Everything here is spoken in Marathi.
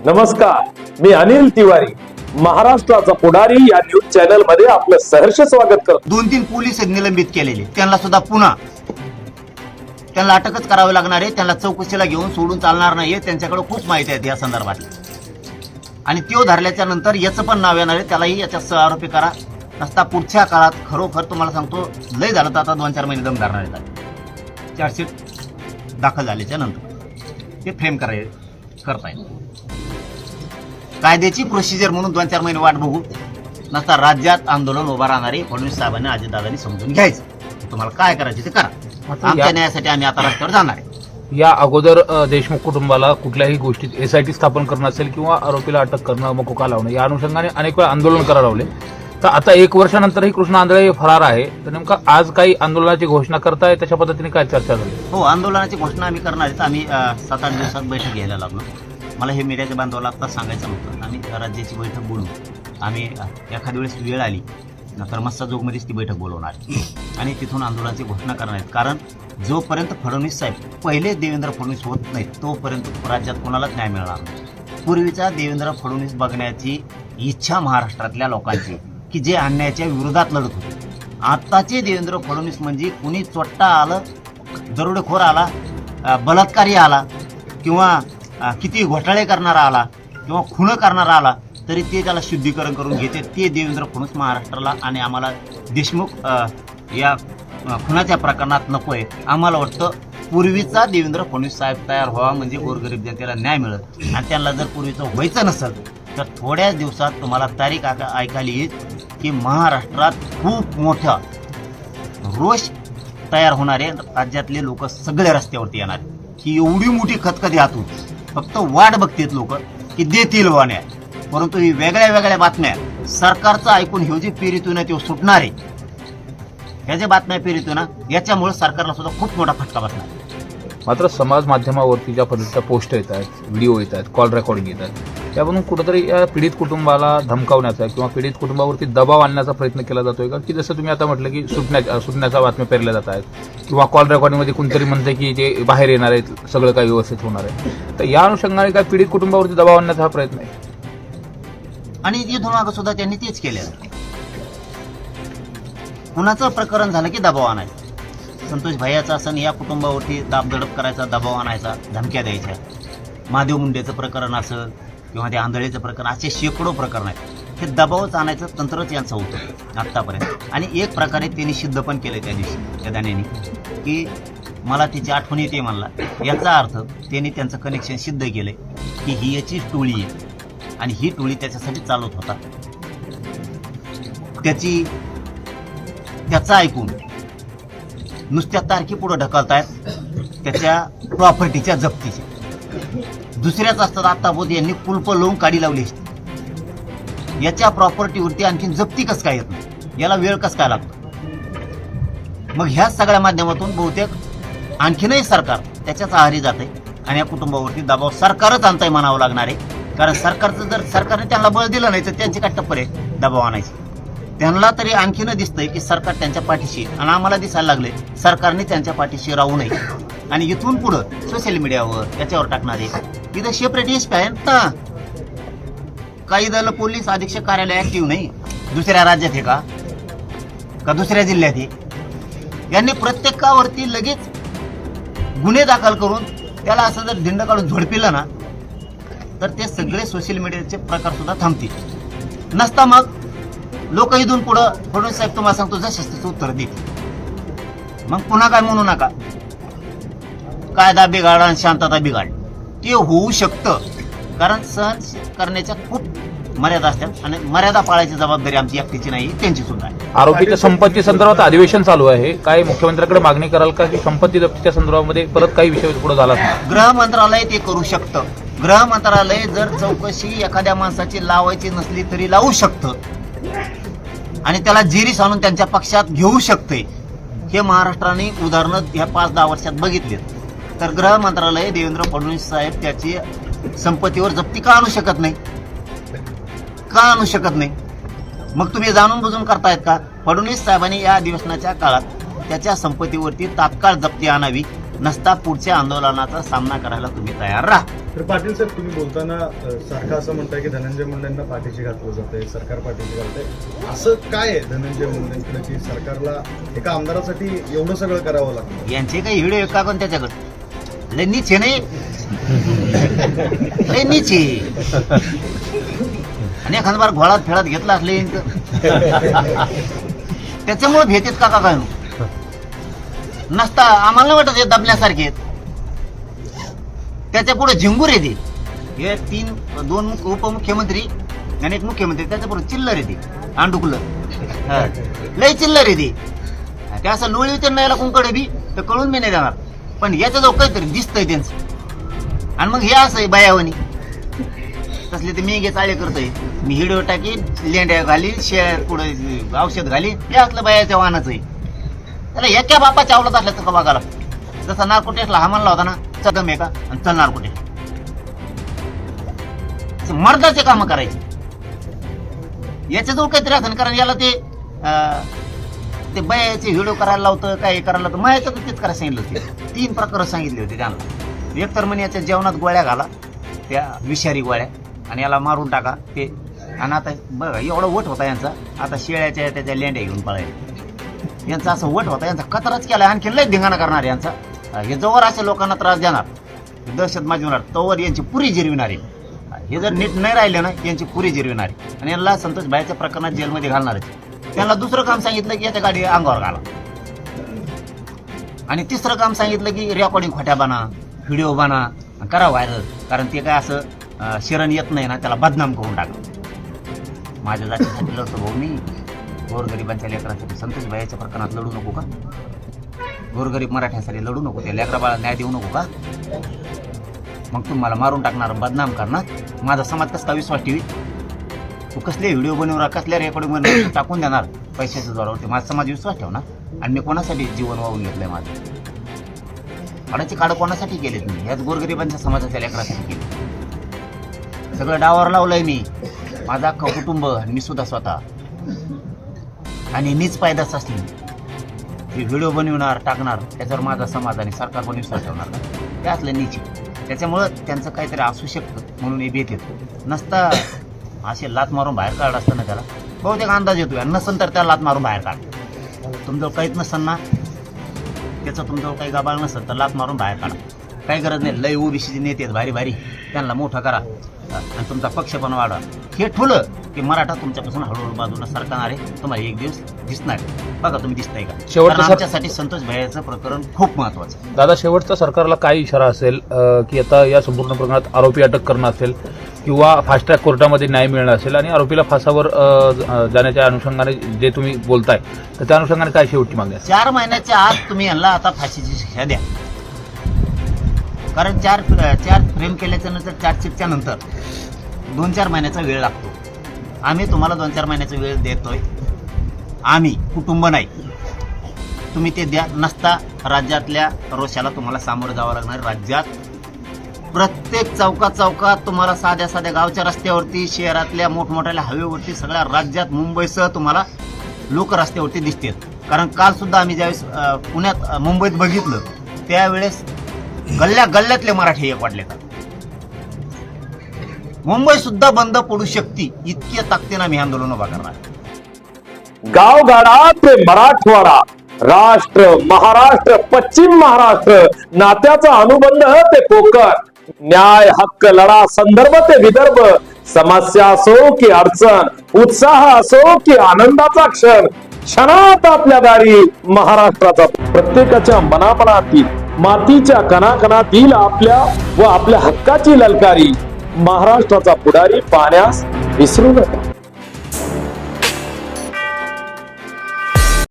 नमस्कार, मी अनिल तिवारी, महाराष्ट्राचा पुढारी या न्यूज चॅनल मध्ये आपलं सहर्ष स्वागत करतो. 2-3 पोलीस निलंबित केलेले, त्यांना सुद्धा पुन्हा त्यांना अटकच करावी लागणार आहे. त्यांना चौकशीला घेऊन सोडून चालणार नाहीये. त्यांच्याकडे खूप माहिती आहे या संदर्भात. आणि त्यो धरल्याच्या नंतर याचं पण नाव येणार आहे, त्यालाही याच्यात आरोपी करा. नसता पुढच्या काळात खरोखर तुम्हाला सांगतो, लय झालं तर आता 2-4 महिने दम धरणार आहेत. चार्जशीट दाखल झाल्याच्या नंतर ते फ्रेम करता येईल. कायद्याची प्रोसिजर म्हणून 2-4 महिने वाट बघू. नसता राज्यात आंदोलन उभा राहणारे फडणवीस साहेबांनी, अजितदादांनी समजून घ्यायचं. तुम्हाला काय करायचे ते करा. आमच्या न्यायासाठी आम्ही आता रस्त्यावर जाणार आहे. या अगोदर देशमुख कुटुंबाला कुठल्याही गोष्टीत एसआयटी स्थापन करणं असेल किंवा आरोपीला अटक करणं, मकोका लावणं, या अनुषंगाने अनेक वेळा आंदोलन करायला लावले. तर आता 1 वर्षानंतरही कृष्णा आंधळे फरार आहे. तर नेमका आज काही आंदोलनाची घोषणा करताय, त्याच्या पद्धतीने काय चर्चा झाली? हो, आंदोलनाची घोषणा आम्ही करणार आहे. आम्ही 7-8 दिवसात बैठक घ्यायला लागलो. मला हे मीडियाच्या बांधवाला आता सांगायचं नव्हतं. आम्ही राज्याची बैठक बोलू. आम्ही एखाद्या वेळेस वेळ आली तर मस्साजोगमध्येच ती बैठक बोलवणार आणि तिथून आंदोलनाची घोषणा करणार आहेत. कारण जोपर्यंत फडणवीस साहेब पहिले देवेंद्र फडणवीस होत नाहीत, तोपर्यंत राज्यात कोणालाच न्याय मिळणार नाही. पूर्वीचा देवेंद्र फडणवीस बघण्याची इच्छा महाराष्ट्रातल्या लोकांची, की जे अन्यायाच्या विरोधात लढत होते. आत्ताचे देवेंद्र फडणवीस म्हणजे कुणी चोट्टा आलं, दरोडेखोर आला, बलात्कारी आला, किंवा किती घोटाळे करणारा आला, किंवा खून करणारा आला, तरी ते त्याला शुद्धीकरण करून घेते. ते देवेंद्र फडणवीस महाराष्ट्राला आणि आम्हाला देशमुख या खुनाच्या प्रकरणात नको आहे. आम्हाला वाटतं पूर्वीचा देवेंद्र फडणवीस साहेब तयार व्हावा, म्हणजे गोरगरीब जनतेला न्याय मिळत. आणि त्यांना जर पूर्वीचं व्हायचं नसेल तर थोड्याच दिवसात तुम्हाला तारीख ऐकायला येईल की महाराष्ट्रात खूप मोठा रोष तयार होणार आहे. राज्यातले लोक सगळे रस्त्यावरती येणार ही एवढी मोठी खतखती हातून फक्त वाट बघतात लोक की देतील वाण्या. परंतु ही वेगळ्या वेगळ्या बातम्या सरकारचं ऐकून हे जे पिरितून आहे ते सुटणार आहे. ह्या ज्या बातम्या पिरितून याच्यामुळे सरकारला सुद्धा खूप मोठा फटका बसणार. मात्र समाज माध्यमावरती ज्या पद्धतीच्या पोस्ट येत आहेत, व्हिडिओ येत आहेत, कॉल रेकॉर्डिंग येत आहेत, यावरून कुठंतरी या पीडित कुटुंबाला धमकावण्याचा किंवा पीडित कुटुंबावरती दबाव आणण्याचा प्रयत्न केला जातोय का? की जसं तुम्ही आता म्हटलं की सुटण्याच्या बातम्या पेरल्या जात आहेत, किंवा कॉल रेकॉर्डिंगमध्ये कोणतरी म्हणते की जे बाहेर येणार आहेत सगळं काही व्यवस्थित होणार आहे. तर या अनुषंगाने काय पीडित कुटुंबावरती दबाव आणण्याचा हा प्रयत्न आहे? आणि इथून मागं सुद्धा त्यांनी तेच केलं. कुणाचं प्रकरण झालं की दबाव आणायचा. संतोष भैयाचा सण या कुटुंबावरती दाबदडप करायचा, दबाव आणायचा, धमक्या द्यायच्या. महादेव मुंडेचं प्रकरण असेल किंवा ते आंधळेचं प्रकरण, असे शेकडो प्रकरण आहेत. हे दबावच आणायचं तंत्रच यांचं होतं आत्तापर्यंत. आणि एक प्रकारे त्यांनी सिद्ध पण केलं त्या दिवशी त्या दाण्याने, की मला तिची आठवण येते म्हणला. याचा अर्थ त्यांनी त्यांचं कनेक्शन सिद्ध केलंय की ही याची टोळी आहे आणि ही टोळी त्याच्यासाठी चालवत होता. त्याचं ऐकून नुसत्या तारखी पुढे ढकलतायत त्याच्या प्रॉपर्टीच्या जप्तीच्या. दुसऱ्याच असतात आत्ताबोध यांनी कुलप लावून काढी लावली असते. याच्या प्रॉपर्टीवरती आणखीन जप्ती कसं काय येत नाही, याला वेळ कसं काय लागतो? मग ह्या सगळ्या माध्यमातून बहुतेक आणखीनही सरकार त्याच्याच आहारी जाते आणि या कुटुंबावरती दबाव सरकारच आणताय म्हणावं लागणार आहे. कारण सरकारचं जर सरकारने त्यांना बळ दिलं नाही तर त्यांची काय टप्पर आहे दबाव आणायची. त्यांना तरी आणखीन दिसतंय की सरकार त्यांच्या पाठीशी, आणि आम्हाला दिसायला लागले सरकारने त्यांच्या पाठीशी राहू नये. आणि इथून पुढं सोशल मीडियावर त्याच्यावर टाकणारे तिथं सेपरेट एसपी आहे ना. काही दल पोलीस अधीक्षक कार्यालय ऍक्टिव्ह नाही. दुसऱ्या राज्यात आहे का दुसऱ्या जिल्ह्यात आहे? यांनी प्रत्येकावरती लगेच गुन्हे दाखल करून त्याला असं जर धिंड काढून झोडपिलं ना तर ते सगळे सोशल मीडियाचे प्रकार सुद्धा थांबतील. नसता मग लोक इथून पुढं फडणवीस साहेब तुम्हाला सांगतो जशाचं उत्तर देतील. मग पुन्हा काय म्हणू नका, कायदा बिघाड आणि शांतता बिघाड. ते होऊ शकतं, कारण सहन करण्याच्या खूप मर्यादा असतात आणि मर्यादा पाळायची जबाबदारी आमची एकटीची नाही, त्यांची सुद्धा आहे. आरोपीच्या संपत्ती संदर्भात अधिवेशन चालू आहे. काय मुख्यमंत्र्यांकडे मागणी कराल का की संपत्ती जप्तीच्या संदर्भामध्ये परत काही विषय पुढे झाला? गृह मंत्रालय ते करू शकतं. गृह मंत्रालय जर चौकशी एखाद्या माणसाची लावायची नसली तरी लावू शकतं आणि त्याला जेरीस आणून त्यांच्या पक्षात घेऊ शकते. हे महाराष्ट्राने उदाहरणं ह्या 5-10 वर्षात बघितलीत. तर गृह मंत्रालय देवेंद्र फडणवीस साहेब त्याची संपत्तीवर जप्ती का आणू शकत नाही? मग तुम्ही जाणून बुजून करतायत का? फडणवीस साहेबांनी या अधिवेशनाच्या काळात त्याच्या संपत्तीवरती तात्काळ जप्ती आणावी, नसता पुढच्या आंदोलनाचा सामना करायला तुम्ही तयार राहा. तर पाटील साहेब, तुम्ही बोलताना सारखं असं म्हणताय की धनंजय मुंडेंना पाठीशी घातलं जातंय, सरकार पाठीशी घालतंय. असं काय आहे धनंजय मुंडेंकडे की सरकारला एका आमदारासाठी एवढं सगळं करावं लागतं? यांचे काही व्हिडिओ का कोण त्याच्याकडे लय नीच आहे नाही, लय नीच आहे. आणि एखादा बार घोळात फेळात घेतला असले त्याच्यामुळे भेटेत का काय नसता आम्हाला नाही वाटत हे दबल्यासारखे आहेत. त्याच्या पुढे झिंगूर येते, हे दोन उपमुख्यमंत्री आणि एक मुख्यमंत्री, त्याच्या पुढे चिल्लर येते, आंडुकलं लय चिल्लर येते. ते असं लोळी त्यांना याला कुंकडे बी तर कळून मी नाही जाणार, पण याच्या जवळ काहीतरी दिसतंय त्यांचं. आणि मग हे असं बायावणी तसले ते मेघे चाळे करतोय, मी हिडो टाकी लेंड्या घाली पुढे औषध घाली, हे असलं बायाच्या वाहनाचं आहे. त्याला एका बापा चावलत असल्या तर बघायला जसा नारकोटेसला हा म्हणला होता ना, चदम आहे का आणि चल नारकोटेस, मर्दाचे काम करायचे. याच्याजवळ काहीतरी असं, कारण याला ते बायाचे व्हिडिओ करायला लावतं, काय करायला लावतं. मायाचं तर तेच करायला सांगितलं होते. 3 प्रकार सांगितले होते त्यांना. एक तर म्हणे याच्या जेवणात गोळ्या घाला, त्या विषारी गोळ्या, आणि याला मारून टाका ते. आणि आता बघा एवढा वट होता यांचा, आता शेळ्याच्या त्याच्या लेंड्या घेऊन पळायला. यांचा असं वट होता, यांचा कचराच केला. आणखी लय धिंगाणा करणार यांचा. हे जोवर अशा लोकांना त्रास देणार, दहशत माजवणार, तोवर यांची पुरी जिरविणार आहे. हे जर नीट नाही राहिले ना, यांची पुरी जिरविणार आहे. आणि यांना संतोष भाईच्या प्रकरणात जेलमध्ये घालणार आहे. त्यांना दुसरं काम सांगितलं की याच्या गाडी अंगावर घाला, आणि तिसरं काम सांगितलं की रेकॉर्डिंग खोट्या बना, व्हिडिओ बना, करा व्हायरल. कारण ते काय असं शरण येत नाही ना, त्याला बदनाम करून टाका. माझ्या जातीसाठी लढतो भाऊ मी, गोरगरिबांच्या लेकरांसाठी. संतोष भाईच्या प्रकरणात लढू नको का? गोरगरीब मराठ्यांसाठी लढू नको? त्या लेकरा बाळा न्याय देऊ नको का? मग तुम्हाला मारून टाकणार, बदनाम करणार. माझा समाज कसा विश्वास ठेवी? तू कसले व्हिडिओ बनवणार, कसल्या रेकॉर्डिंग बनवणार, टाकून देणार पैशाच्या जोरावरती. माझा समाज विश्वास ठेवणार. आणि मी कोणासाठी जीवन वाहून घेतलंय? माझं काढाची काढ कोणासाठी केलेत मी? याच गोरगरिबांच्या समाजाच्या लेकरासाठी केले. सगळं डावावर लावलंय मी, माझं अख्खं कुटुंब आणि मी सुद्धा स्वतः. आणि नीच पायदास असली हे व्हिडिओ बनवणार, टाकणार, त्याच्यावर माझा समाज आणि सरकार पण विश्वास ठेवणार का? ते असलं नीच. त्याच्यामुळं त्यांचं काहीतरी असू शकतं म्हणून हे भेट येत नसता. असे लात मारून बाहेर काढ असतं ना, त्याला बहुतेक अंदाज येतोय. नसन तर त्याला लात मारून बाहेर काढ. तुमजवळ काहीच नसन ना, त्याचं तुमजवळ काही गाबाळ नसेल तर लात मारून बाहेर काढा. काही गरज नाही. लय ओबीसीचे नेते आहेत भारी भारी, त्यांना मोठं करा आणि तुमचा पक्ष पण वाढवा. हे ठुलं की मराठा तुमच्यापासून हळूहळू बाजूला सरकणार आहे. तुम्हाला एक दिवस दिसणार. बघा तुम्ही दिसताय का? शेवटचं आमच्यासाठी संतोष भाईचं प्रकरण खूप महत्वाचं आहे. दादा, शेवटचा सरकारला काय इशारा असेल की आता या संपूर्ण प्रकरणात आरोपी अटक करणं असेल किंवा फास्ट ट्रॅक कोर्टामध्ये न्याय मिळणं असेल आणि आरोपीला फासावर जाण्याच्या अनुषंगाने जे तुम्ही बोलताय, तर त्या अनुषंगाने काय शेवटची मागणी आहे? 4 महिन्याच्या आत तुम्ही यांना आता फाशीची शिक्षा द्या. कारण चार फ्रेम केल्याच्या नंतर चार्जशीटच्या नंतर 2-4 महिन्याचा वेळ लागतो. आम्ही तुम्हाला 2-4 महिन्याचा वेळ देतोय. आम्ही कुटुंब नाही, तुम्ही ते द्या. नसता राज्यातल्या रोषाला तुम्हाला सामोरं जावं लागणार. राज्यात प्रत्येक चौकात तुम्हाला साध्या साध्या गावच्या रस्त्यावरती, शहरातल्या मोठमोठ्या हायवेवरती, सगळ्या राज्यात मुंबईसह तुम्हाला लोक रस्त्यावरती दिसतात. कारण काल सुद्धा आम्ही ज्यावेळेस पुण्यात मुंबईत बघितलं, त्यावेळेस गल्ल्यातले मराठी एक वाटले का मुंबई सुद्धा बंद पडू शकते, इतक्या ताकदीनं आम्ही आंदोलन उभा करणार. गावगाडा ते मराठवाडा, राष्ट्र, महाराष्ट्र, पश्चिम महाराष्ट्र, नात्याचा अनुबंध ते कोकण, न्याय हक्क लढा संदर्भ ते विदर्भ, समस्या असो की अडचण, उत्साह असो की आनंदाचा क्षण, क्षणात आपल्या दारी महाराष्ट्राचा. प्रत्येकाच्या मनामनातील, मातीच्या कणाकणातील आपल्या व आपल्या हक्काची ललकारी महाराष्ट्राचा पुढारी पाहण्यास विसरू नका.